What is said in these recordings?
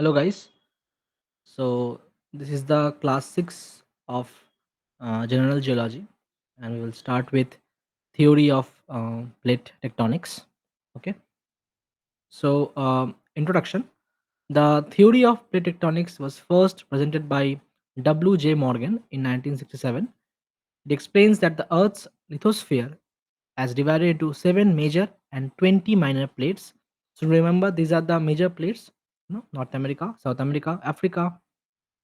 Hello, guys. So, this is the class 6 of General Geology, and we will start with theory of plate tectonics. Okay, so introduction. The theory of plate tectonics was first presented by W.J. Morgan in 1967. It explains that the Earth's lithosphere has divided into 7 major and 20 minor plates. So remember, these are the major plates: North America, South America, Africa,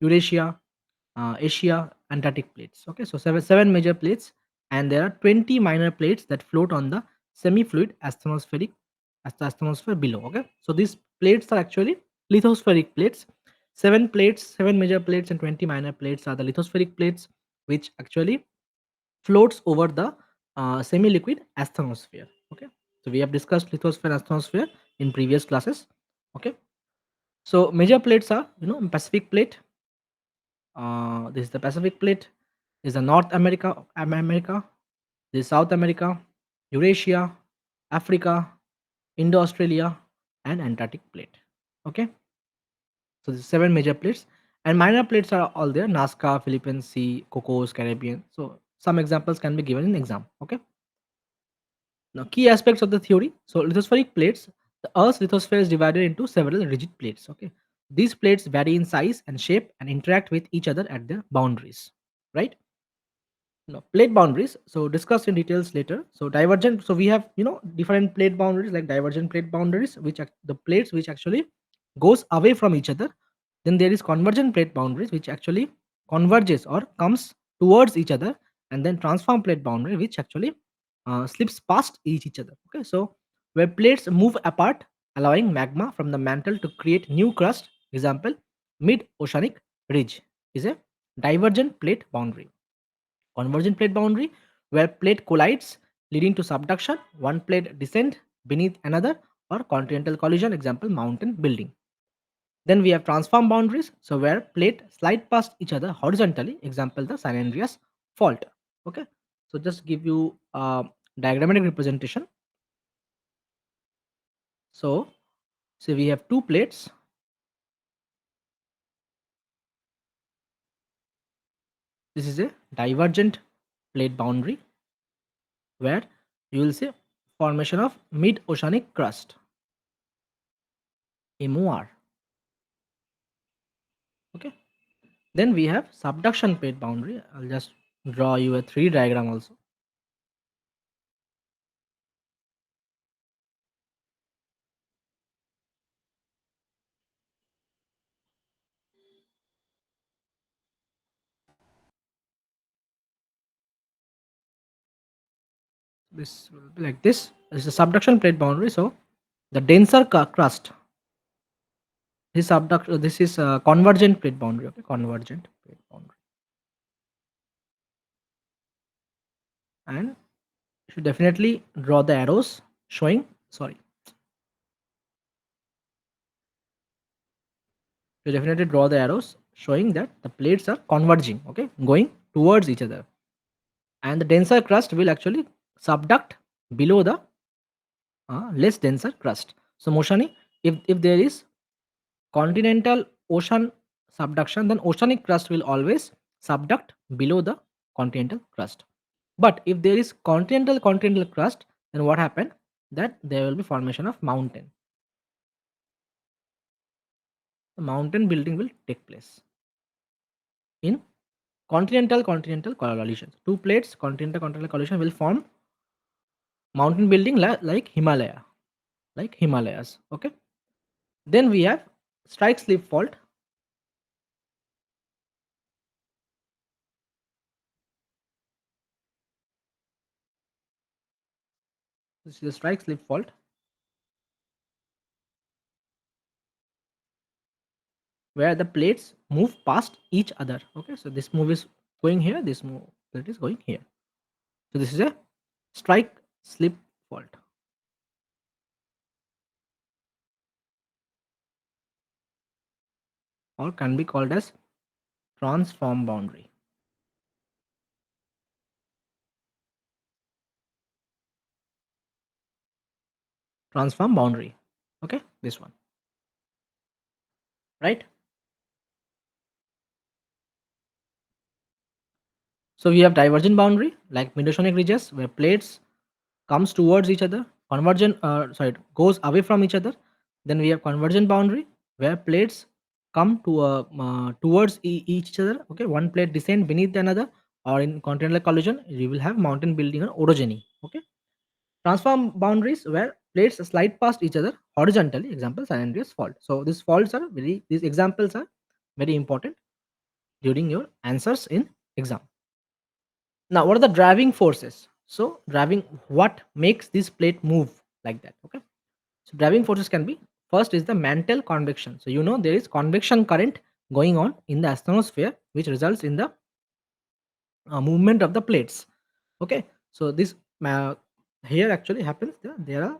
Eurasia, Asia, Antarctic plates. Okay, so seven major plates, and there are 20 minor plates that float on the semi-fluid atmospheric as the atmosphere below. Okay, so these plates are actually lithospheric plates. Seven plates, seven major plates, and 20 minor plates are the lithospheric plates, which actually floats over the semi-liquid asthenosphere. Okay, so we have discussed lithosphere and asthenosphere in previous classes. Okay, so major plates are Pacific plate. This is the Pacific plate. This is the North America, America. This is South America, Eurasia, Africa, Indo-Australia, and Antarctic plate. Okay, so the 7 major plates, and minor plates are all there: Nazca, Philippines Sea, Cocos, Caribbean. So some examples can be given in exam. Okay. Now, key aspects of the theory. So, lithospheric plates, the Earth's lithosphere is divided into several rigid plates. Okay, these plates vary in size and shape and interact with each other at their boundaries. Right? Now, plate boundaries. So, discussed in details later. So, divergent. So, we have different plate boundaries like divergent plate boundaries, which the plates which actually goes away from each other. Then there is convergent plate boundaries, which actually converges or comes towards each other, and then transform plate boundary, which actually slips past each other. Okay, so where plates move apart, allowing magma from the mantle to create new crust. Example: mid-oceanic ridge is a divergent plate boundary. Convergent plate boundary, where plate collides, leading to subduction. One plate descend beneath another, or continental collision. Example: mountain building. Then we have transform boundaries, so where plate slide past each other horizontally. Example: the San Andreas fault. Okay, so just give you diagrammatic representation. So, we have two plates. This is a divergent plate boundary, where you will see formation of mid-oceanic crust, MOR. Okay. Then we have subduction plate boundary. I'll just draw you a 3D diagram also. This will be like this. This is a subduction plate boundary. So the denser crust. This is a convergent plate boundary. Okay, convergent plate boundary, and you should definitely draw the arrows showing. Sorry, you definitely draw the arrows showing that the plates are converging. Okay, going towards each other, and the denser crust will actually subduct below the less denser crust. So, Moshani, if there is continental ocean subduction, then oceanic crust will always subduct below the continental crust. But if there is continental crust, then what happened? That there will be formation of mountain. The mountain building will take place in continental collision. Two plates, continental collision, will form mountain building like Himalayas. Okay. Then we have strike slip fault. This is the strike slip fault, where the plates move past each other. Okay, so this move is going here, this move plate is going here. So this is a strike slip fault, or can be called as transform boundary. Transform boundary. Okay, this one. right? So we have divergent boundary like mid-oceanic ridges where plates comes towards each other. Convergent, sorry, it goes away from each other. Then we have convergent boundary where plates come to towards each other. Okay, one plate descend beneath another, or in continental collision, you will have mountain building or orogeny. Okay, transform boundaries where plates slide past each other horizontally. Example: San Andreas fault. So these examples are very important during your answers in exam. Now, what are the driving forces? So, driving what makes this plate move like that? Okay. So, driving forces can be first is the mantle convection. So, you know there is convection current going on in the astronosphere, which results in the movement of the plates. Okay. So, this here actually happens. There are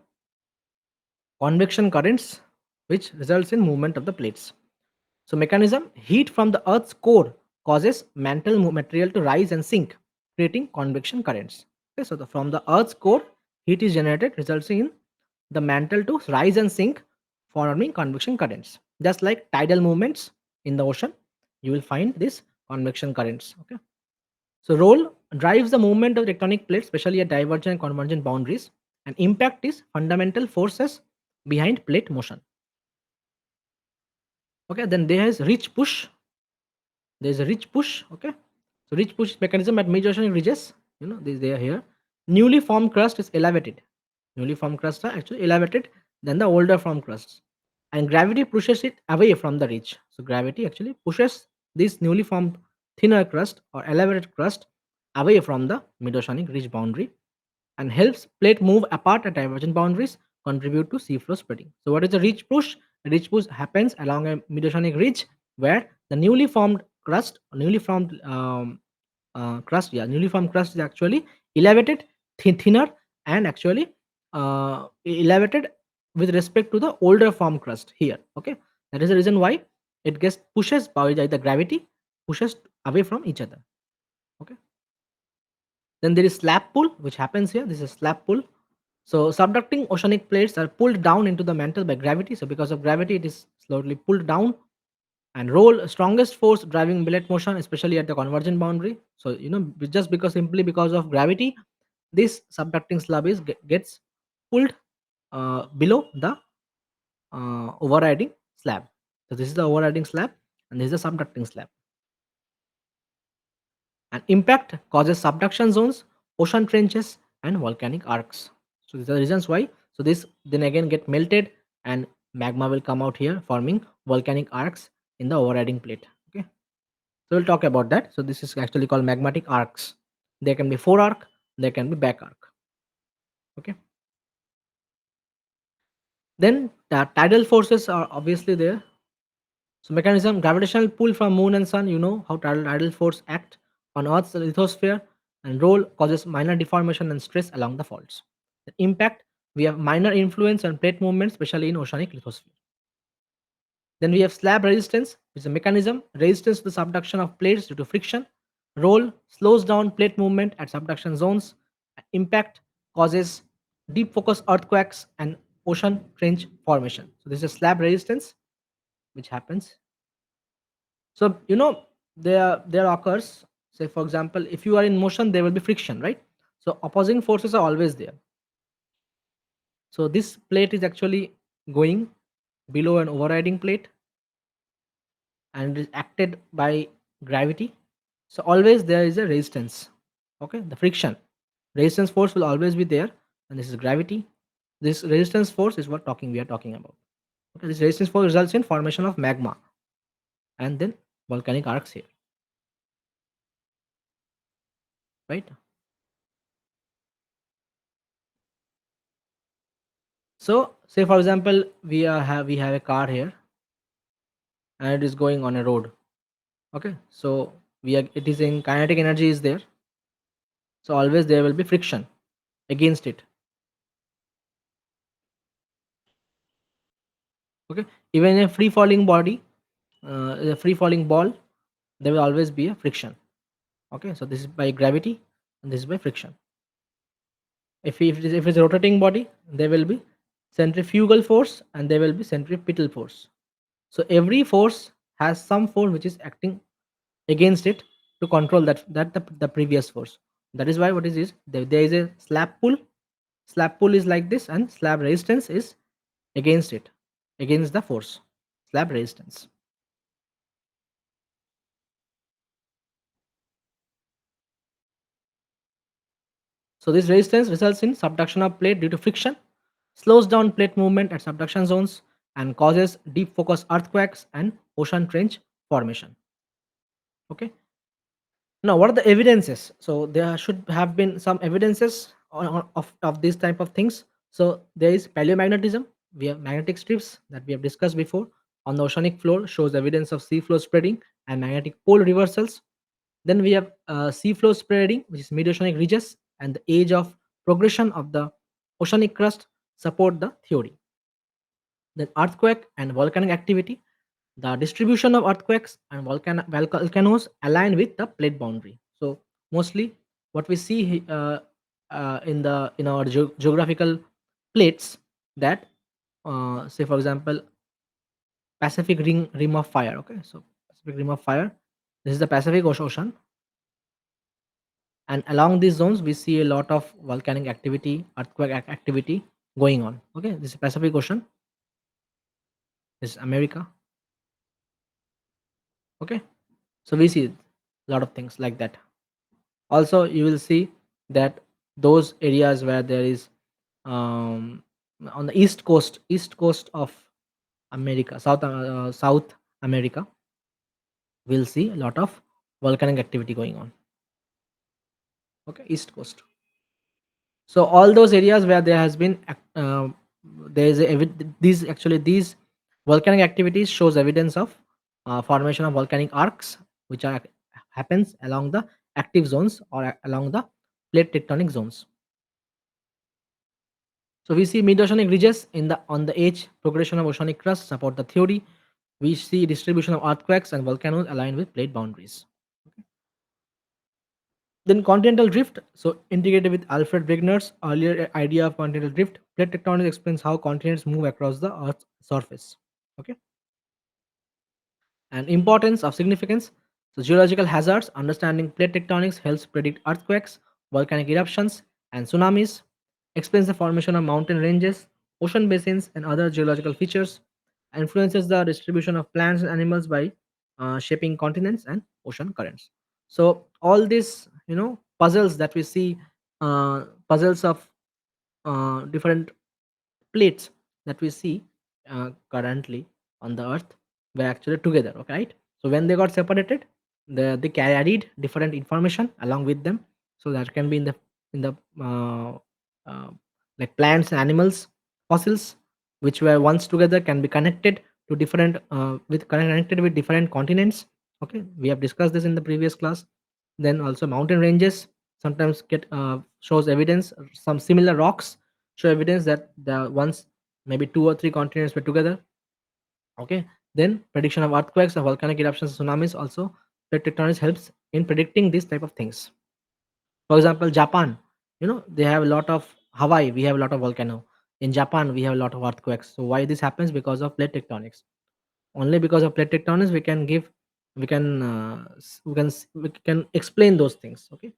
convection currents which results in movement of the plates. So mechanism: heat from the Earth's core causes mantle material to rise and sink, creating convection currents. Okay, so from the Earth's core, heat is generated, resulting in the mantle to rise and sink, forming convection currents. Just like tidal movements in the ocean, you will find this convection currents. Okay, so roll drives the movement of tectonic plates, especially at divergent and convergent boundaries, and impact is fundamental forces behind plate motion. Okay, then there is ridge push. There is a ridge push. Okay, so ridge push mechanism at mid-oceanic ridges. You know, they are here. Newly formed crust is elevated. Newly formed crusts are actually elevated than the older formed crusts, and gravity pushes it away from the ridge. So gravity actually pushes this newly formed thinner crust or elevated crust away from the mid-oceanic ridge boundary, and helps plate move apart at divergent boundaries, contribute to seafloor spreading. So, what is a ridge push? A ridge push happens along a mid-oceanic ridge where the newly formed crust, newly formed crust is actually elevated, thinner, and actually elevated with respect to the older formed crust here. Okay, that is the reason why it gets pushes by the gravity pushes away from each other. Okay. Then there is slab pull, which happens here. This is slab pull. So subducting oceanic plates are pulled down into the mantle by gravity. So because of gravity, it is slowly pulled down and roll strongest force driving billet motion, especially at the convergent boundary. So just because simply because of gravity, this subducting slab gets pulled below the overriding slab. So this is the overriding slab, and this is the subducting slab. And impact causes subduction zones, ocean trenches, and volcanic arcs. So these are the reasons why. So this then again get melted, and magma will come out here, forming volcanic arcs in the overriding plate. Okay, so we'll talk about that. So this is actually called magmatic arcs. There can be fore arc, there can be back arc. Okay, then tidal forces are obviously there. So mechanism: gravitational pull from moon and sun. You know how tidal force act on Earth's lithosphere, and roll causes minor deformation and stress along the faults. The impact: we have minor influence on plate movement, especially in oceanic lithosphere. Then we have slab resistance, which is a mechanism: resistance to the subduction of plates due to friction. Roll slows down plate movement at subduction zones. Impact causes deep focus earthquakes and ocean trench formation. So this is slab resistance, which happens. So there occurs. Say for example, if you are in motion, there will be friction, right? So opposing forces are always there. So this plate is actually going below an overriding plate and is acted by gravity. So always there is a resistance. Okay, the friction resistance force will always be there, and this is gravity. This resistance force is what talking we are talking about. Okay, this resistance force results in formation of magma and then volcanic arcs here, right? So, say for example, we have a car here, and it is going on a road. Okay, so it is in kinetic energy is there. So always there will be friction against it. Okay, even a free falling body, a free falling ball, there will always be a friction. Okay, so this is by gravity, and this is by friction. If it's a rotating body, there will be centrifugal force, and there will be centripetal force. So every force has some force which is acting against it to control the previous force. That is why what is there is a slab pull. Slab pull is like this, and slab resistance is against it, against the force. Slab resistance. So this resistance results in subduction of plate due to friction, slows down plate movement at subduction zones, and causes deep focus earthquakes and ocean trench formation. Okay. Now, what are the evidences? So there should have been some evidences of these type of things. So there is paleomagnetism. We have magnetic strips that we have discussed before on the oceanic floor, shows evidence of sea floor spreading and magnetic pole reversals. Then we have sea floor spreading, which is mid-oceanic ridges, and the age of progression of the oceanic crust support the theory. Then earthquake and volcanic activity. The distribution of earthquakes and volcanoes align with the plate boundary. So mostly what we see in our geographical plates, that say for example Pacific rim of fire. Okay, so Pacific rim of fire. This is the Pacific Ocean, and along these zones we see a lot of volcanic activity, earthquake activity going on. Okay, this is Pacific Ocean. This is America. Okay, so we see a lot of things like that. Also you will see that those areas where there is um, on the east coast of America, South America, we'll see a lot of volcanic activity going on. Okay, east coast. So all those areas where there has been there is these volcanic activities shows evidence of formation of volcanic arcs, which are happens along the active zones or along the plate tectonic zones. So we see mid-oceanic ridges in the on the edge progression of oceanic crust support the theory. We see distribution of earthquakes and volcanoes aligned with plate boundaries. Then continental drift. So integrated with Alfred Wegener's earlier idea of continental drift, plate tectonics explains how continents move across the Earth's surface. Okay. And importance of significance. So geological hazards, understanding plate tectonics helps predict earthquakes, volcanic eruptions, and tsunamis, explains the formation of mountain ranges, ocean basins, and other geological features, influences the distribution of plants and animals by shaping continents and ocean currents. So all these, puzzles that we see, puzzles of different plates that we see currently on the earth were actually together. Okay, right? So when they got separated, they carried different information along with them. So that can be in the uh, like plants and animals fossils which were once together can be connected to different with connected with different continents. Okay, we have discussed this in the previous class. Then also mountain ranges sometimes get shows evidence, some similar rocks show evidence that the once maybe two or three continents were together. Okay, then prediction of earthquakes and volcanic eruptions, tsunamis also. Plate tectonics helps in predicting these type of things. For example, Japan, they have a lot of Hawaii. We have a lot of volcano. In Japan, we have a lot of earthquakes. So why this happens? Because of plate tectonics. Only because of plate tectonics we can explain those things. Okay.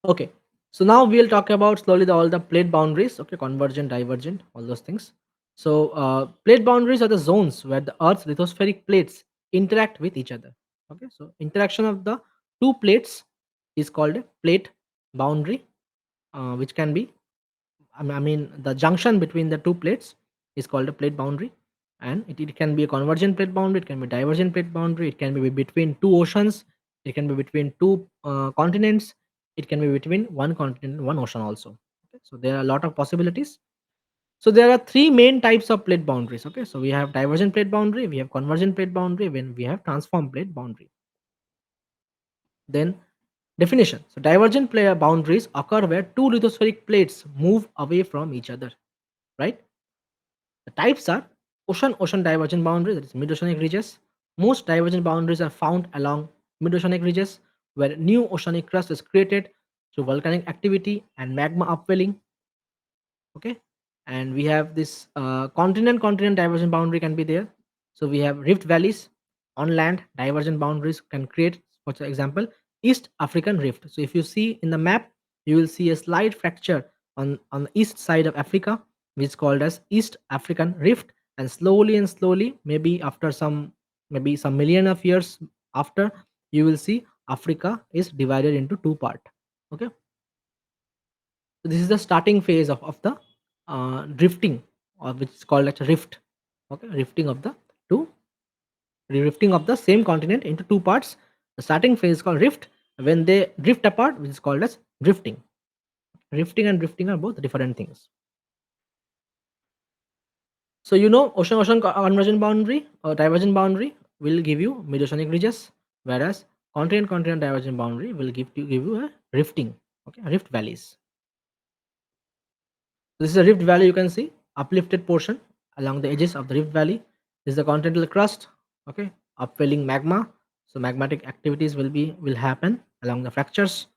Okay. So now we'll talk about slowly all the plate boundaries. Okay, convergent, divergent, all those things. So plate boundaries are the zones where the Earth's lithospheric plates interact with each other. Okay, so interaction of the two plates is called a plate boundary, which can be I mean the junction between the two plates is called a plate boundary, and it can be a convergent plate boundary, it can be divergent plate boundary, it can be between two oceans, it can be between two continents, it can be between one continent and one ocean also. Okay, so there are a lot of possibilities. So there are three main types of plate boundaries. Okay, so we have divergent plate boundary, we have convergent plate boundary, when we have transform plate boundary. Then definition. So divergent player boundaries occur where two lithospheric plates move away from each other, right? The types are ocean divergent boundary, that is mid-oceanic ridges. Most divergent boundaries are found along mid-oceanic ridges where new oceanic crust is created through volcanic activity and magma upwelling. Okay. And we have this continent divergent boundary can be there. So we have rift valleys on land. Divergent boundaries can create, for example, East African rift. So if you see in the map, you will see a slight fracture on the east side of Africa, which is called as East African rift. And slowly, maybe some million of years after, you will see Africa is divided into two part. Okay, so this is the starting phase of the drifting, or which is called as a rift. Okay, two rifting of the same continent into two parts. The starting phase is called rift. When they drift apart, which is called as drifting. Rifting and drifting are both different things. So ocean convergent boundary or divergent boundary will give you mid-oceanic ridges, whereas continent divergent boundary will give you a rifting. Okay, rift valleys. This is a rift valley, you can see uplifted portion along the edges of the rift valley. This is the continental crust. Okay, upwelling magma. So magmatic activities will happen along the fractures,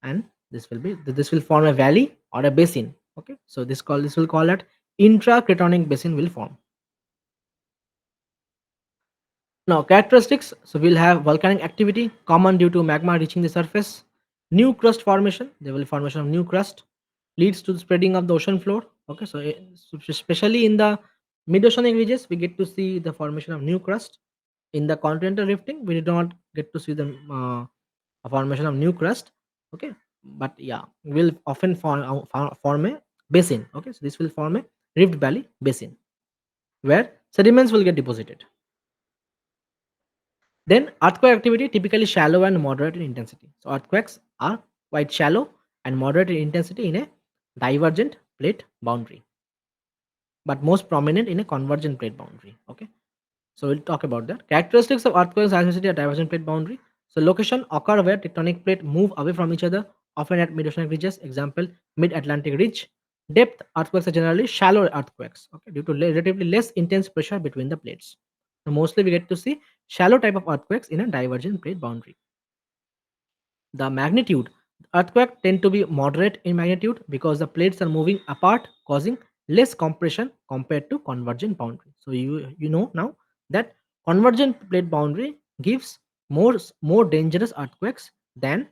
and this will form a valley or a basin. Okay, so this will call it intracratonic basin will form. Now, characteristics. So we'll have volcanic activity common due to magma reaching the surface. New crust formation. There will be formation of new crust leads to the spreading of the ocean floor. Okay, so especially in the mid-oceanic regions, we get to see the formation of new crust. In the continental rifting, we did not get to see the formation of new crust. Okay, but yeah, will often form a basin. Okay, so this will form a rift valley basin where sediments will get deposited. Then earthquake activity typically shallow and moderate in intensity. So earthquakes are quite shallow and moderate in intensity in a divergent plate boundary, but most prominent in a convergent plate boundary. Okay, so we'll talk about that. Characteristics of earthquakes seismicity at divergent plate boundary. So location occur where tectonic plate move away from each other, often at mid-oceanic ridges. Example: mid-Atlantic ridge. Depth earthquakes are generally shallow earthquakes. Okay, due to relatively less intense pressure between the plates. So mostly we get to see shallow type of earthquakes in a divergent plate boundary. The magnitude. Earthquake tend to be moderate in magnitude because the plates are moving apart, causing less compression compared to convergent boundary. So you know now that convergent plate boundary gives more dangerous earthquakes than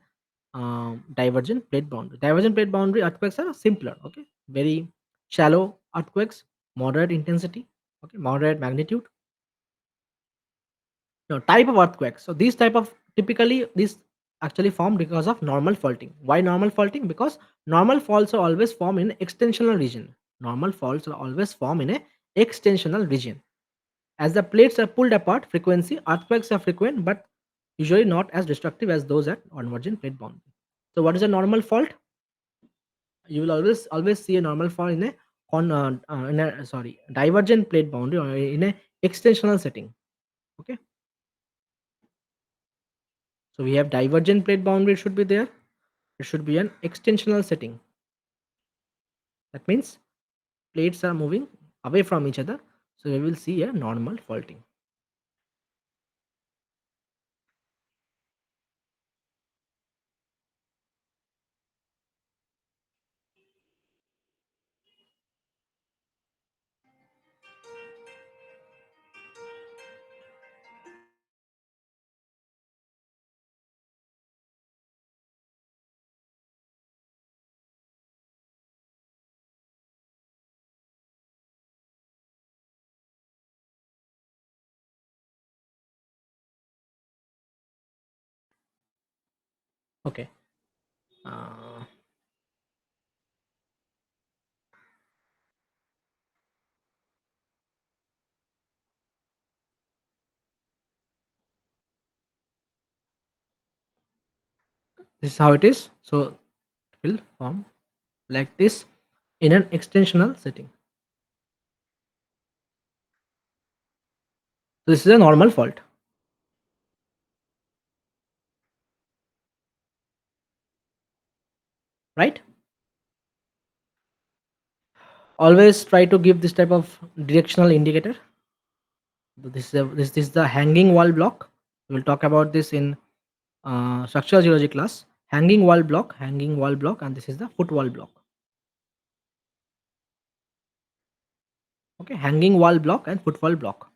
divergent plate boundary. Divergent plate boundary earthquakes are simpler. Okay, very shallow earthquakes, moderate intensity. Okay, moderate magnitude. No, type of earthquakes. So these type of typically this actually form because of normal faulting. Why normal faulting? Because normal faults are always form in extensional region. Normal faults are always form in a extensional region. As the plates are pulled apart, frequency earthquakes are frequent, but usually not as destructive as those at convergent plate boundary. So what is a normal fault? You will always see a normal fault in a divergent plate boundary or in a extensional setting. Okay. So we have divergent plate boundary should be there. It should be an extensional setting. That means plates are moving away from each other. So we will see a normal faulting. Okay. Uh, this is how it is. So it will form like this in an extensional setting. So this is a normal fault, right? Always try to give this type of directional indicator. This is the hanging wall block. We will talk about this in structural geology class. Hanging wall block, and this is the footwall block. Okay, hanging wall block and footwall block.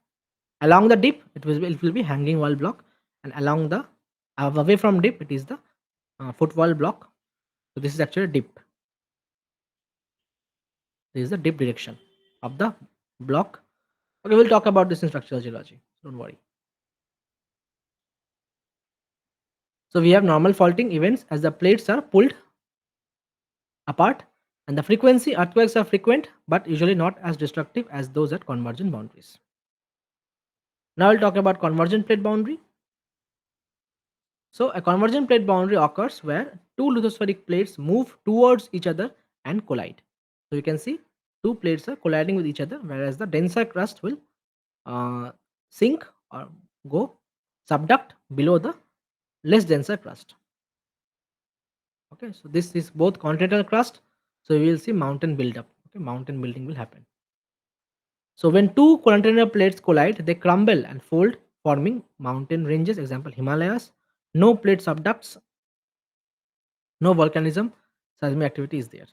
Along the dip, it will be hanging wall block, and along the away from dip, it is the footwall block. So this is actually dip. This is the dip direction of the block. Okay, we'll talk about this in structural geology. Don't worry. So we have normal faulting events as the plates are pulled apart, and the frequency earthquakes are frequent but usually not as destructive as those at convergent boundaries. Now we'll talk about convergent plate boundary. So a convergent plate boundary occurs where two lithospheric plates move towards each other and collide. So you can see two plates are colliding with each other, whereas the denser crust will uh, sink or go subduct below the less denser crust. Okay, so this is both continental crust. So you will see mountain buildup. Okay, mountain building will happen. So when two continental plates collide, they crumble and fold, forming mountain ranges. Example: Himalayas. No plate subducts, no volcanism, seismic activity is there.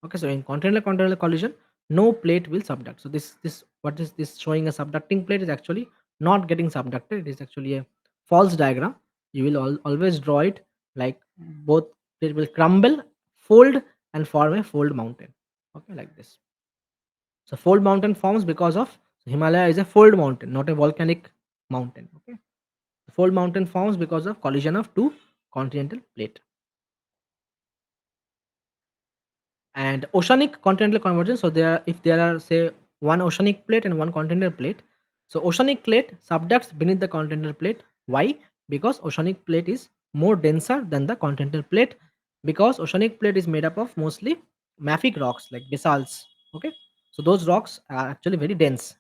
Okay, so in continental collision, no plate will subduct. So this what is this showing a subducting plate is actually not getting subducted. It is actually a false diagram. You will always draw it like both plate will crumble, fold, and form a fold mountain. Okay, like this. So fold mountain forms because of Himalaya is a fold mountain, not a volcanic mountain. Okay, fold mountain forms because of collision of two continental plate. And oceanic continental convergence. So there, if there are say one oceanic plate and one continental plate, so oceanic plate subducts beneath the continental plate. Why? Because oceanic plate is more denser than the continental plate, because oceanic plate is made up of mostly mafic rocks like basalts. Okay, so those rocks are actually very dense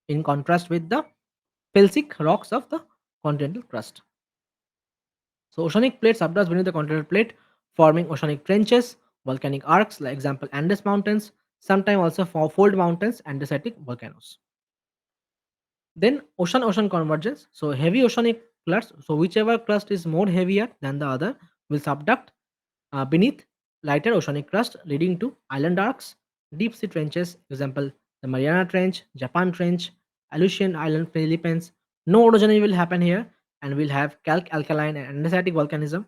in contrast with the felsic rocks of the continental crust. So oceanic plate subducts beneath the continental plate, forming oceanic trenches, volcanic arcs, like example Andes Mountains, sometimes also fold mountains, andesitic volcanoes. Then ocean-ocean convergence. So heavy oceanic crust, so whichever crust is more heavier than the other will subduct beneath lighter oceanic crust, leading to island arcs, deep sea trenches, example the Mariana Trench, Japan Trench, Aleutian Island, Philippines. No orogeny will happen here, and we'll have calc alkaline and andesitic volcanism.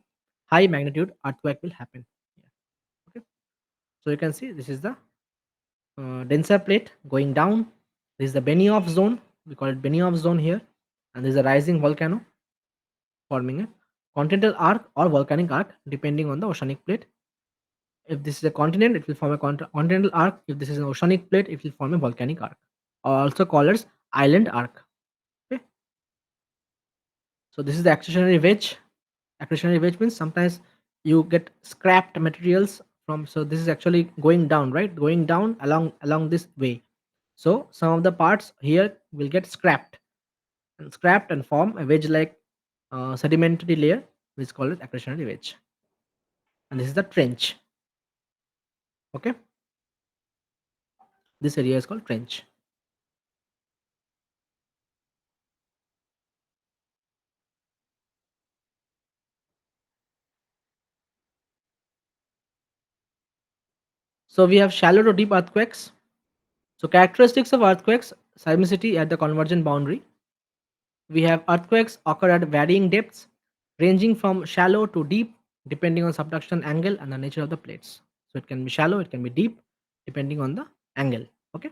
High magnitude earthquake will happen. Here. Okay, so you can see this is the denser plate going down. This is the Benioff zone. We call it Benioff zone here, and this is a rising volcano forming a continental arc or volcanic arc depending on the oceanic plate. If this is a continent, it will form a continental arc. If this is an oceanic plate, it will form a volcanic arc, or also called as island arc. Okay. So this is the accretionary wedge. Accretionary wedge means sometimes you get scrapped materials from. So this is actually going down, right? Going down along this way. So some of the parts here will get scrapped and form a wedge-like sedimentary layer, which is called as accretionary wedge. And this is the trench. Okay, this area is called trench. So we have shallow to deep earthquakes. So characteristics of earthquakes: seismicity at the convergent boundary. We have earthquakes occur at varying depths, ranging from shallow to deep, depending on subduction angle and the nature of the plates. So it can be shallow, it can be deep, depending on the angle. Okay.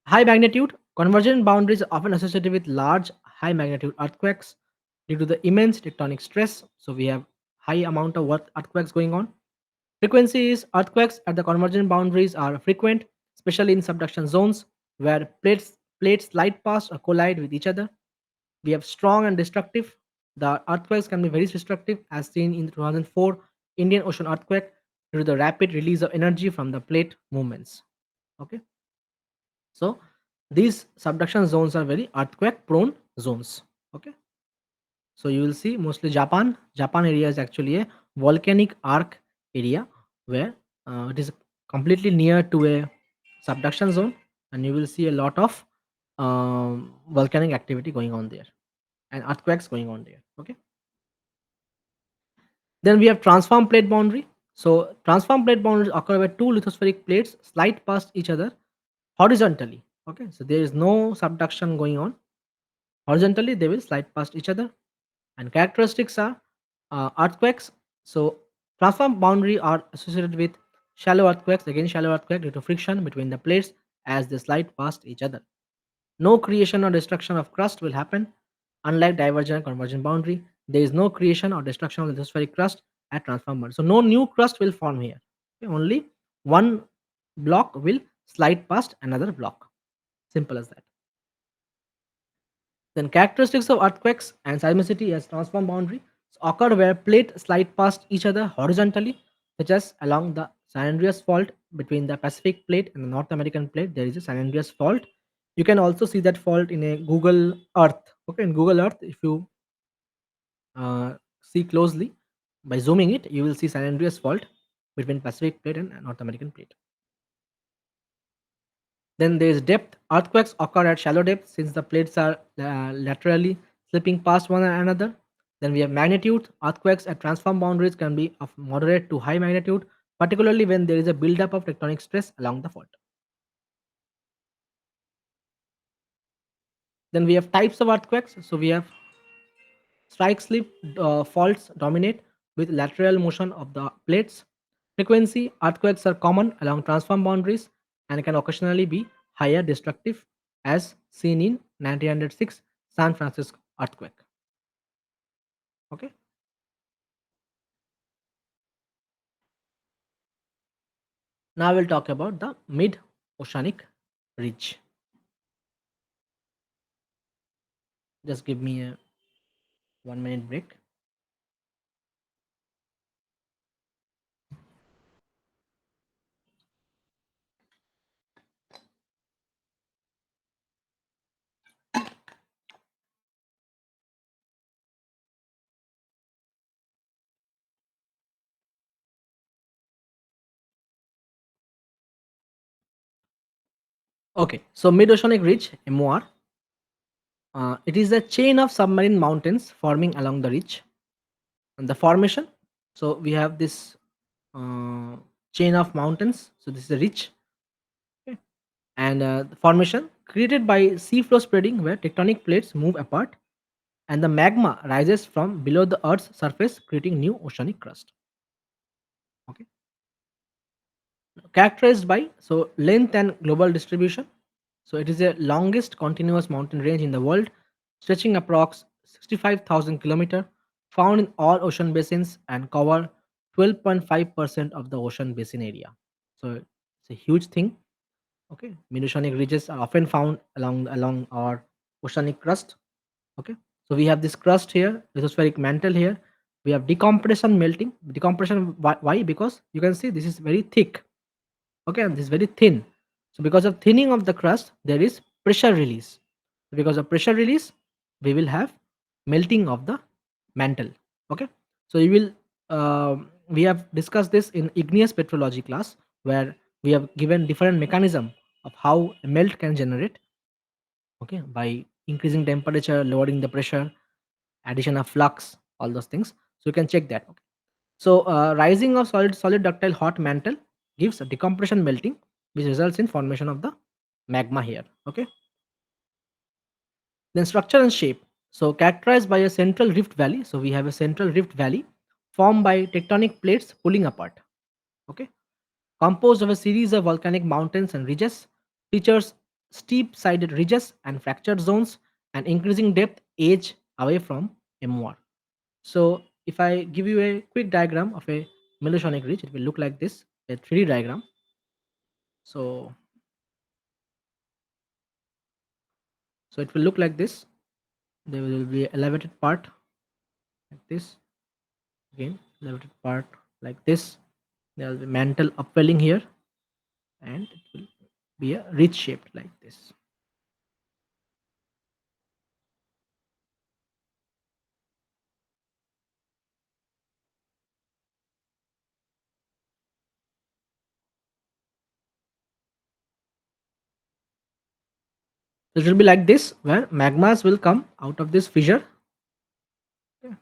High magnitude. Convergent boundaries are often associated with large, high magnitude earthquakes due to the immense tectonic stress. So we have high amount of earthquakes going on. Frequency is earthquakes at the convergent boundaries are frequent, especially in subduction zones where plates slide past or collide with each other. We have strong and destructive. The earthquakes can be very destructive, as seen in the 2004 Indian Ocean earthquake due to the rapid release of energy from the plate movements. Okay, so these subduction zones are very earthquake prone zones. Okay, so you will see mostly Japan area is actually a volcanic arc area where it is completely near to a subduction zone, and you will see a lot of volcanic activity going on there and earthquakes going on there. Okay, then we have transform plate boundary. So transform plate boundaries occur where two lithospheric plates slide past each other horizontally. Okay, so there is no subduction going on. Horizontally, they will slide past each other. And characteristics are earthquakes. So transform boundary are associated with shallow earthquakes. Again, shallow earthquake due to friction between the plates as they slide past each other. No creation or destruction of crust will happen. Unlike divergent and convergent boundary, there is no creation or destruction of the lithospheric crust at transform boundary. So no new crust will form here. Okay, only one block will slide past another block. Simple as that. Then characteristics of earthquakes and seismicity as transform boundary occur where plates slide past each other horizontally, such as along the San Andreas fault between the Pacific plate and the North American plate. There is a San Andreas fault. You can also see that fault in a Google Earth. Okay, in Google Earth, if you see closely by zooming it, you will see San Andreas fault between Pacific plate and North American plate. Then there is depth. Earthquakes occur at shallow depth since the plates are laterally slipping past one another. Then we have magnitude. Earthquakes at transform boundaries can be of moderate to high magnitude, particularly when there is a buildup of tectonic stress along the fault. Then we have types of earthquakes. So we have strike slip faults dominate with lateral motion of the plates. Frequency earthquakes are common along transform boundaries and can occasionally be higher destructive, as seen in 1906 San Francisco earthquake. Okay. Now we'll talk about the mid oceanic ridge. Just give me a 1 minute break. Okay, so mid oceanic ridge MOR. It is a chain of submarine mountains forming along the ridge. And the formation. So we have this uh, chain of mountains. So this is a ridge. Okay. And the formation created by seaflow spreading where tectonic plates move apart and the magma rises from below the Earth's surface, creating new oceanic crust. Okay. Characterized by so length and global distribution. So it is the longest continuous mountain range in the world, stretching approx 65,000 kilometers, found in all ocean basins and cover 12.5% of the ocean basin area. So it's a huge thing. Okay, mid-oceanic ridges are often found along our oceanic crust. Okay, so we have this crust here, lithospheric mantle here. We have decompression melting. Decompression, why? Because you can see this is very thick. Okay, and this is very thin. So because of thinning of the crust, there is pressure release. Because of pressure release, we will have melting of the mantle. Okay, so you will we have discussed this in igneous petrology class, where we have given different mechanism of how a melt can generate. Okay, by increasing temperature, lowering the pressure, addition of flux, all those things. So you can check that. Okay. So rising of solid ductile hot mantle gives a decompression melting, which results in formation of the magma here. Okay. Then structure and shape. So characterized by a central rift valley. So we have a central rift valley formed by tectonic plates pulling apart. Okay. Composed of a series of volcanic mountains and ridges, features steep sided ridges and fractured zones and increasing depth edge away from MOR. So if I give you a quick diagram of a melosonic ridge, it will look like this, a 3D diagram. So so it will look like this. There will be elevated part like this. Again, elevated part like this. There will be mantle upwelling here, and it will be a ridge shaped like this. So it will be like this, where magmas will come out of this fissure. Okay.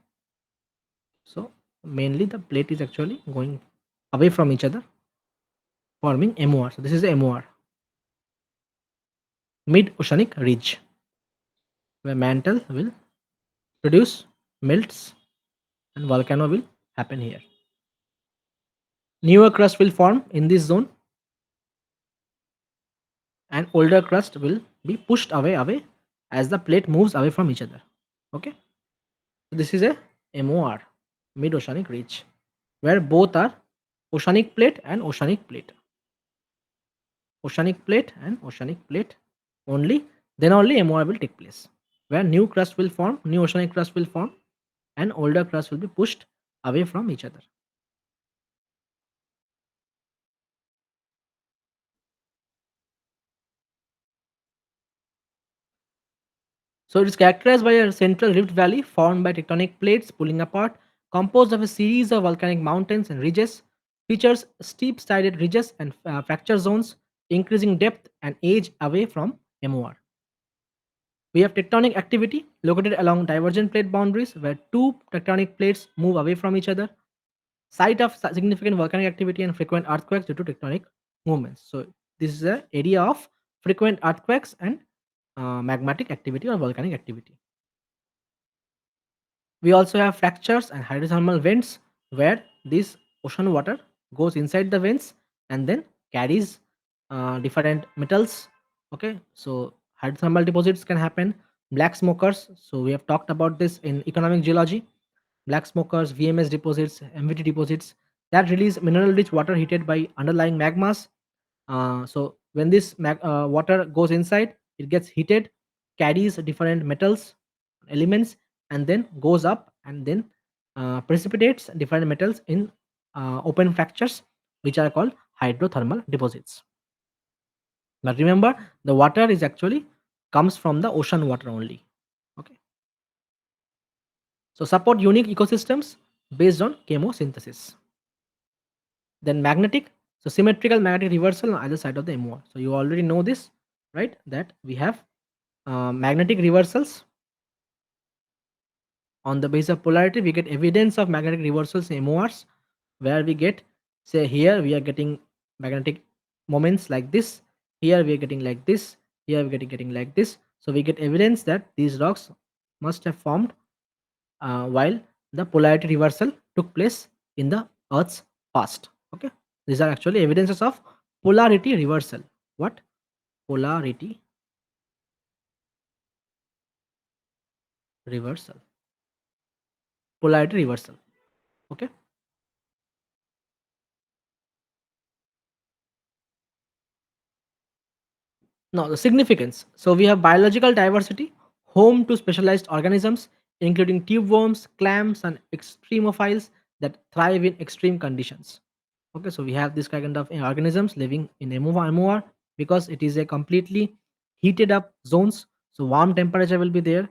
So mainly the plate is actually going away from each other, forming MOR. So this is MOR. mid-oceanic ridge, where mantle will produce melts and volcano will happen here. Newer crust will form in this zone and older crust will be pushed away as the plate moves away from each other. Okay, so this is a MOR, mid-oceanic ridge, where both are oceanic plate and oceanic plate, oceanic plate and oceanic plate. Only then only MOR will take place, where new crust will form, new oceanic crust will form, and older crust will be pushed away from each other. So it is characterized by a central rift valley formed by tectonic plates pulling apart, composed of a series of volcanic mountains and ridges, features steep-sided ridges and fracture zones, increasing depth and age away from MOR. We have tectonic activity located along divergent plate boundaries where two tectonic plates move away from each other, site of significant volcanic activity and frequent earthquakes due to tectonic movements. So this is an area of frequent earthquakes and magmatic activity or volcanic activity. We also have fractures and hydrothermal vents where this ocean water goes inside the vents and then carries different metals. Okay, so hydrothermal deposits can happen. Black smokers. So we have talked about this in economic geology. Black smokers, VMS deposits, MVT deposits that release mineral-rich water heated by underlying magmas. So when this water goes inside, it gets heated, carries different metals, elements, and then goes up and then precipitates different metals in open fractures, which are called hydrothermal deposits. But remember, the water is actually comes from the ocean water only. Okay. So support unique ecosystems based on chemosynthesis. Then magnetic, so symmetrical magnetic reversal on either side of the MOR. So you already know this, right? That we have magnetic reversals on the basis of polarity. We get evidence of magnetic reversals in MORs, where we get, say here we are getting magnetic moments like this. Here we are getting like this. Here we are getting like this. So we get evidence that these rocks must have formed while the polarity reversal took place in the Earth's past. Okay, these are actually evidences of polarity reversal. What? Polarity reversal. Polarity reversal. Okay. Now the significance. So we have biological diversity, home to specialized organisms, including tube worms, clams, and extremophiles that thrive in extreme conditions. Okay, so we have this kind of organisms living in MOR because it is a completely heated up zones. So warm temperature will be there.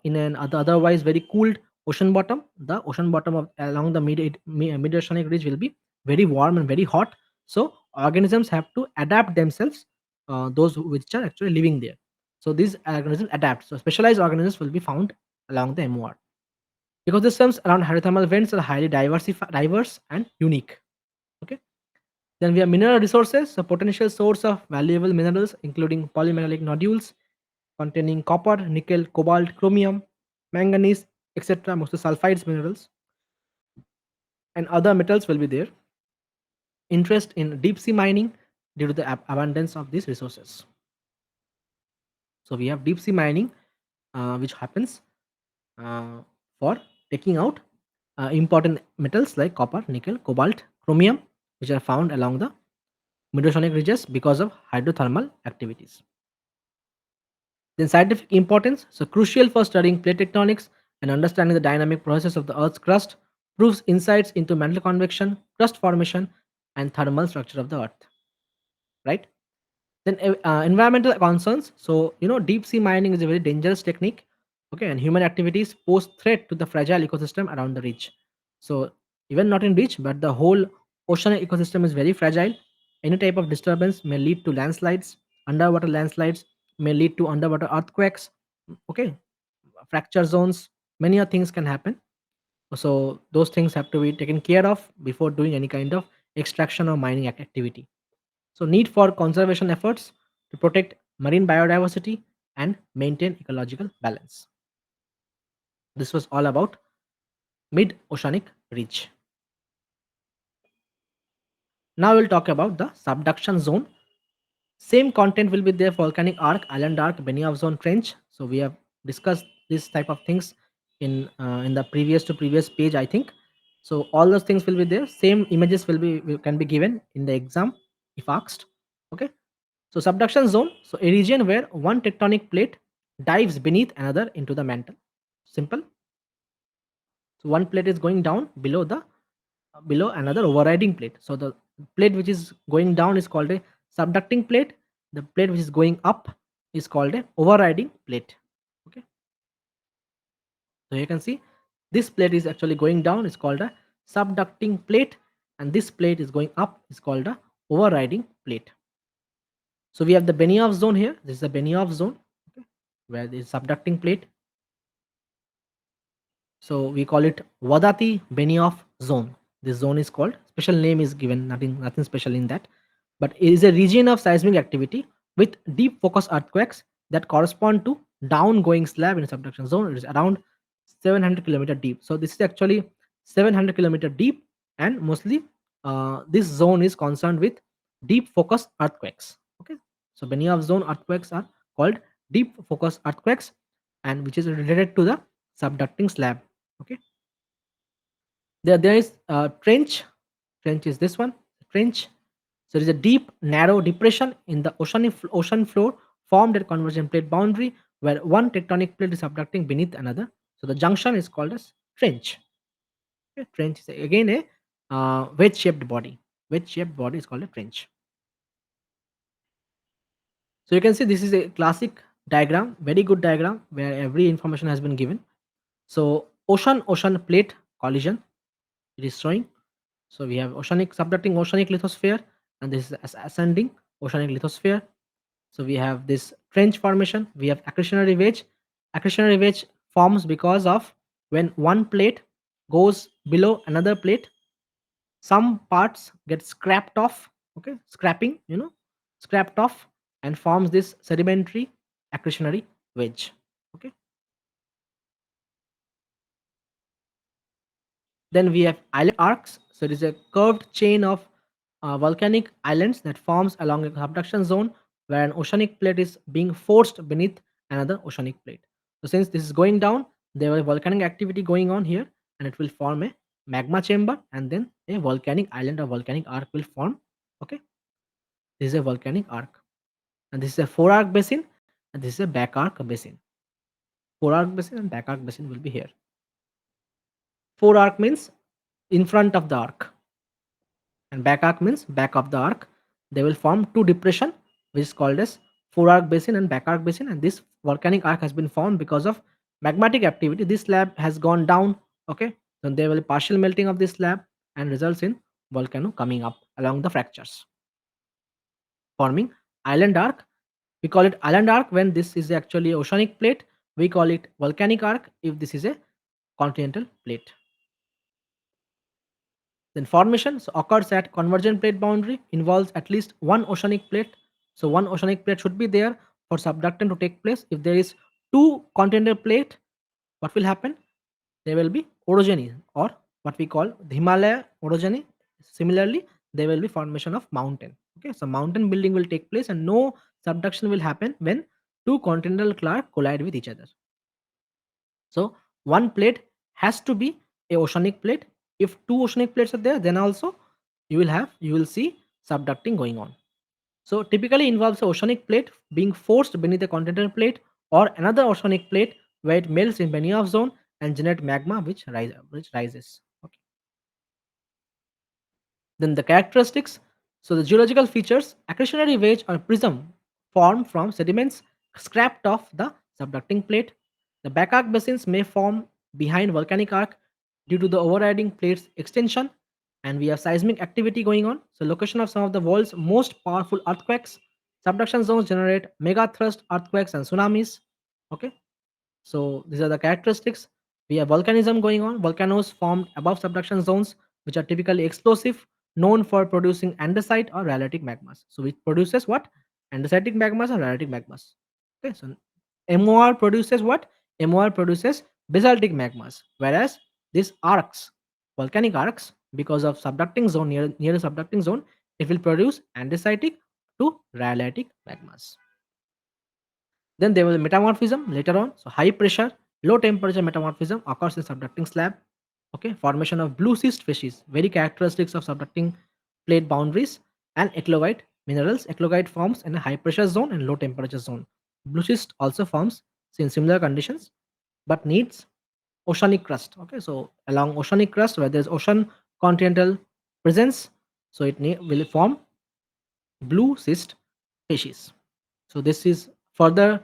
In an otherwise very cooled ocean bottom, the ocean bottom of along the mid oceanic ridge will be very warm and very hot. So organisms have to adapt themselves, those which are actually living there. So these organisms adapt. So specialized organisms will be found along the MOR. Ecosystems around hydrothermal vents are highly diverse and unique. Okay. Then we have mineral resources, a potential source of valuable minerals, including polymetallic nodules containing copper, nickel, cobalt, chromium, manganese, etc. Mostly sulfides minerals and other metals will be there. Interest in deep sea mining due to the abundance of these resources. So we have deep sea mining, which happens uh, for taking out important metals like copper, nickel, cobalt, chromium, which are found along the mid-oceanic ridges because of hydrothermal activities. Then scientific importance, so crucial for studying plate tectonics and understanding the dynamic process of the Earth's crust, proves insights into mantle convection, crust formation, and thermal structure of the Earth. Right? Then environmental concerns. So deep sea mining is a very dangerous technique. Okay, and human activities pose threat to the fragile ecosystem around the reach. So even not in reach, but the whole ocean ecosystem is very fragile. Any type of disturbance may lead to landslides. Underwater landslides may lead to underwater earthquakes. Okay, fracture zones. Many other things can happen. So those things have to be taken care of before doing any kind of extraction or mining activity. So need for conservation efforts to protect marine biodiversity, and maintain ecological balance. This was all about mid oceanic ridge. Now we'll talk about the subduction zone. Same content will be there: volcanic arc, island arc, Benioff zone, trench. So we have discussed this type of things in the previous to previous page, I think. So all those things will be there. Same images can be given in the exam if asked. Okay. So subduction zone. So a region where one tectonic plate dives beneath another into the mantle. Simple. So one plate is going down below another overriding plate. So the plate which is going down is called a subducting plate. The plate which is going up is called a overriding plate. Okay. So you can see this plate is actually going down is called a subducting plate, and this plate is going up is called a overriding plate. So we have the Benioff zone here. This is the Benioff zone, okay, where the subducting plate. So we call it Wadati Benioff zone. This zone is called, special name is given, nothing special in that. But it is a region of seismic activity with deep focus earthquakes that correspond to downgoing slab in a subduction zone. It is around 700 kilometer deep. So this is actually 700 kilometer deep, and mostly this zone is concerned with deep focus earthquakes. Okay, so Benioff zone earthquakes are called deep focus earthquakes, and which is related to the subducting slab. Okay, there is a trench. Trench is this one, trench. So there is a deep narrow depression in the ocean floor formed at convergent plate boundary where one tectonic plate is subducting beneath another. So the junction is called as trench. Okay, trench is again a wedge shaped body. Wedge shaped body is called a trench. So you can see this is a classic diagram, very good diagram where every information has been given. So ocean plate collision, it is showing. So we have oceanic subducting oceanic lithosphere, and this is ascending oceanic lithosphere. So we have this trench formation. We have accretionary wedge. Accretionary wedge forms because of when one plate goes below another plate, some parts get scrapped off. Okay, scrapping, scrapped off, and forms this sedimentary accretionary wedge. Okay. Then we have island arcs. So it is a curved chain of volcanic islands that forms along a subduction zone where an oceanic plate is being forced beneath another oceanic plate. So since this is going down, there will volcanic activity going on here, and it will form a magma chamber, and then a volcanic island or volcanic arc will form. Okay, this is a volcanic arc, and this is a forearc basin, and this is a back arc basin. Forearc basin and back arc basin will be here. Forearc means in front of the arc, and back arc means back of the arc. They will form two depression, which is called as forearc basin and back arc basin, and this volcanic arc has been formed because of magmatic activity. This slab has gone down. Okay, then there will be partial melting of this slab and results in volcano coming up along the fractures, forming island arc. We call it island arc when this is actually oceanic plate. We call it volcanic arc if this is a continental plate. Then formation occurs at convergent plate boundary, involves at least one oceanic plate. So one oceanic plate should be there for subduction to take place. If there is two continental plate, what will happen? There will be orogeny, or what we call the Himalaya orogeny. Similarly, there will be formation of mountain. Okay, so mountain building will take place, and no subduction will happen when two continental cloud collide with each other. So one plate has to be a oceanic plate. If two oceanic plates are there, then also you will see subducting going on. So typically involves a oceanic plate being forced beneath a continental plate or another oceanic plate where it melts in Benioff zone and generate magma which rises. Okay. Then the characteristics. So the geological features: accretionary wedge or prism formed from sediments scraped off the subducting plate. The back arc basins may form behind volcanic arc due to the overriding plate's extension. And we have seismic activity going on. So location of some of the world's most powerful earthquakes. Subduction zones generate mega thrust earthquakes and tsunamis. Okay. So these are the characteristics. We have volcanism going on. Volcanoes formed above subduction zones, which are typically explosive, known for producing andesite or rhyolitic magmas. So it produces what? andesitic magmas and rhyolitic magmas. Okay, so MOR produces what? MOR produces basaltic magmas, whereas these arcs, volcanic arcs, because of subducting zone near the subducting zone, it will produce andesitic to rhyolitic magmas. Then there will be metamorphism later on. So high pressure, low temperature metamorphism occurs in subducting slab. Okay, formation of blue schist facies, very characteristics of subducting plate boundaries, and eclogite minerals. Eclogite forms in a high pressure zone and low temperature zone. Blue schist also forms in similar conditions, but needs oceanic crust. Okay, so along oceanic crust where there's ocean continental presence, so will form blue schist facies. So this is further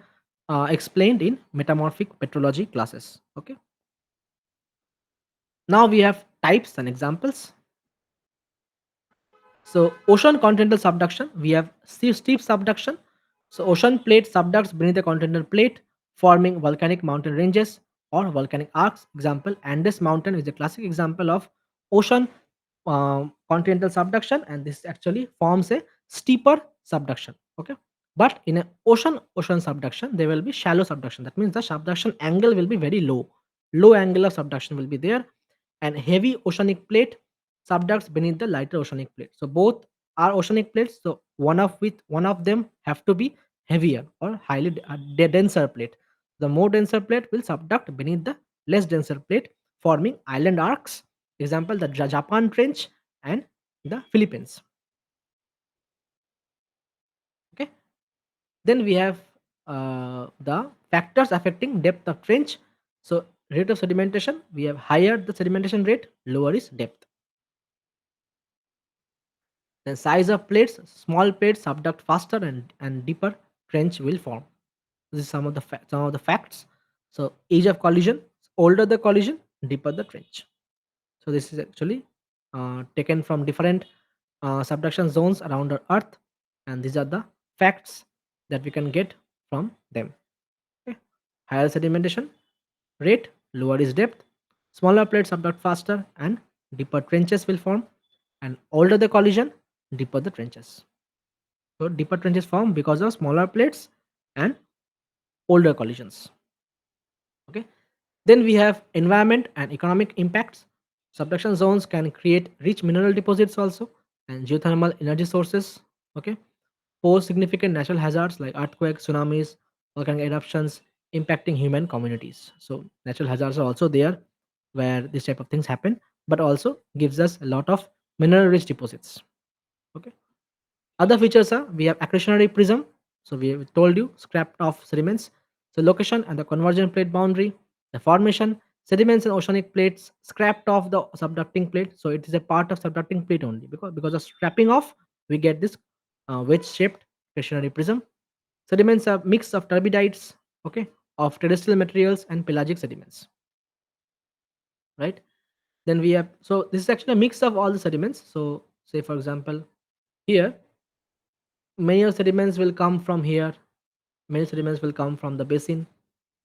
explained in metamorphic petrology classes. Okay. Now we have types and examples. So ocean continental subduction, we have steep subduction. So ocean plate subducts beneath the continental plate, forming volcanic mountain ranges or volcanic arcs. Example, Andes Mountain is a classic example of ocean continental subduction, and this actually forms a steeper subduction. Okay, but in an ocean subduction, there will be shallow subduction. That means the subduction angle will be very low. Low angle of subduction will be there, and heavy oceanic plate subducts beneath the lighter oceanic plate. So both are oceanic plates. So one of them have to be heavier or highly denser plate. The more denser plate will subduct beneath the less denser plate, forming island arcs. Example: the Japan Trench and the Philippines. Okay. Then we have the factors affecting depth of trench. So rate of sedimentation, we have higher the sedimentation rate, lower is depth. Then size of plates, small plates subduct faster and deeper trench will form. This is some of the facts. So age of collision, older the collision, deeper the trench. So this is actually taken from different subduction zones around our Earth, and these are the facts that we can get from them. Okay. Higher sedimentation rate, lower is depth. Smaller plates subduct faster, and deeper trenches will form. And older the collision, deeper the trenches. So deeper trenches form because of smaller plates and older collisions. Okay. Then we have environment and economic impacts. Subduction zones can create rich mineral deposits also, and geothermal energy sources. Okay. Pose significant natural hazards like earthquakes, tsunamis, volcanic eruptions, impacting human communities. So natural hazards are also there where this type of things happen, but also gives us a lot of mineral rich deposits. Okay. Other features are we have accretionary prism. So we have told you scrapped off sediments. So location and the convergent plate boundary, the formation, sediments and oceanic plates scrapped off the subducting plate. So it is a part of subducting plate only because of scrapping off we get this wedge shaped accretionary prism. Sediments are mix of turbidites, okay, of terrestrial materials and pelagic sediments, right? Then we have, so this is actually a mix of all the sediments. So say for example here many of sediments will come from here, many sediments will come from the basin.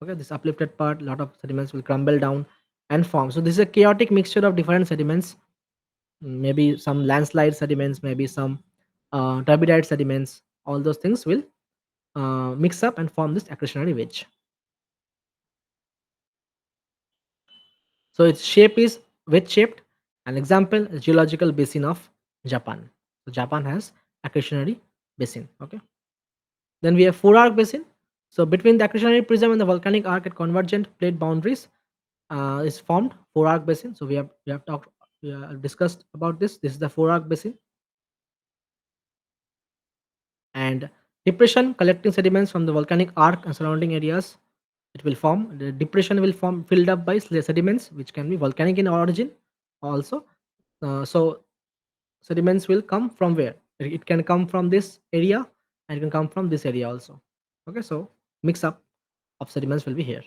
Okay, this uplifted part, lot of sediments will crumble down and form. So this is a chaotic mixture of different sediments, maybe some landslide sediments, maybe some turbidite sediments. All those things will mix up and form this accretionary wedge. So its shape is wedge shaped. An example is geological basin of Japan. So Japan has accretionary basin. Okay. Then we have four arc basin. So between the accretionary prism and the volcanic arc at convergent plate boundaries is formed four arc basin. So we have talked discussed about this. This is the four arc basin, and depression collecting sediments from the volcanic arc and surrounding areas. It will form the depression will form filled up by sediments which can be volcanic in origin also. So sediments will come from where? It can come from this area and it can come from this area also. Okay, so mix up of sediments will be here.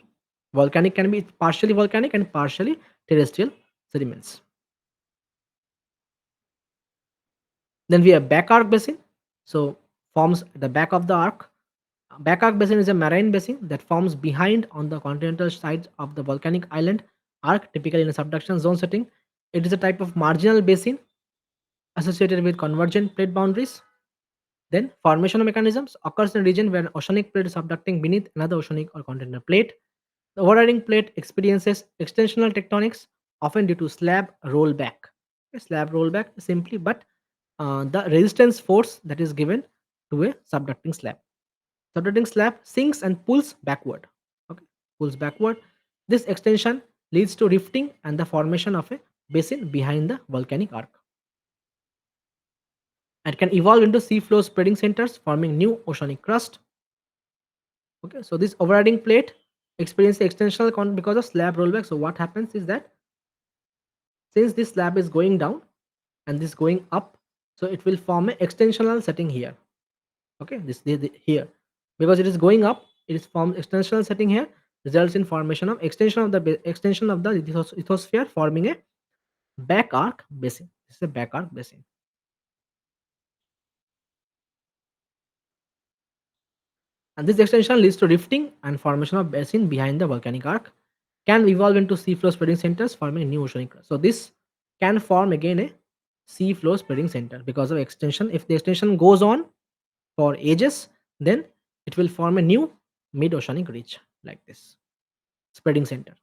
Volcanic can be partially volcanic and partially terrestrial sediments. Then we have back arc basin. So forms at the back of the arc. Back arc basin is a marine basin that forms behind on the continental sides of the volcanic island arc, typically in a subduction zone setting. It is a type of marginal basin associated with convergent plate boundaries. Then formation mechanisms occurs in a region where an oceanic plate is subducting beneath another oceanic or continental plate. The overriding plate experiences extensional tectonics, often due to slab rollback. A slab rollback is simply but the resistance force that is given to a subducting slab. Subducting slab sinks and pulls backward. Okay, pulls backward. This extension leads to rifting and the formation of a basin behind the volcanic arc, and can evolve into seafloor spreading centers, forming new oceanic crust. Okay, so this overriding plate experiences extensional because of slab rollback. So what happens is that since this slab is going down and this going up, so it will form a extensional setting here. Okay, here, because it is going up, it is formed extensional setting here, results in formation of extension of the extension of the lithosphere, forming a back arc basin. This is a back arc basin, and this extension leads to rifting and formation of basin behind the volcanic arc, can evolve into seafloor spreading centers, forming a new oceanic crust. So this can form again a seafloor spreading center because of extension. If the extension goes on for ages, then it will form a new mid oceanic ridge like this spreading center.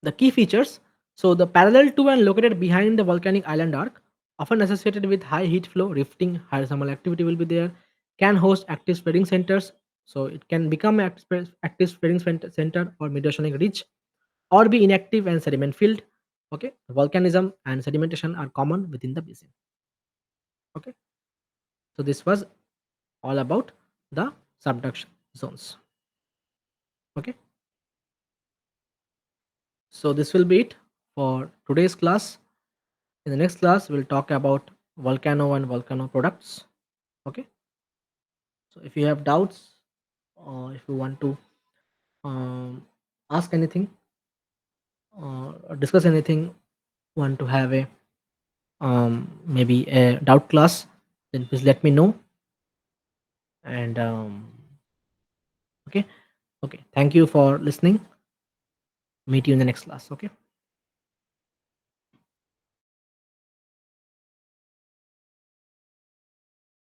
The key features, so the parallel to and located behind the volcanic island arc, often associated with high heat flow, rifting, high thermal activity will be there, can host active spreading centers. So it can become active spreading center or mid-oceanic ridge, or be inactive and sediment filled. Okay, volcanism and sedimentation are common within the basin. Okay, so this was all about the subduction zones. Okay, so this will be it for today's class. In the next class, we'll talk about volcano and volcano products. Okay. So if you have doubts or if you want to ask anything or discuss anything, want to have a maybe a doubt class, then please let me know. And okay, okay. Thank you for listening. Meet you in the next class. Okay.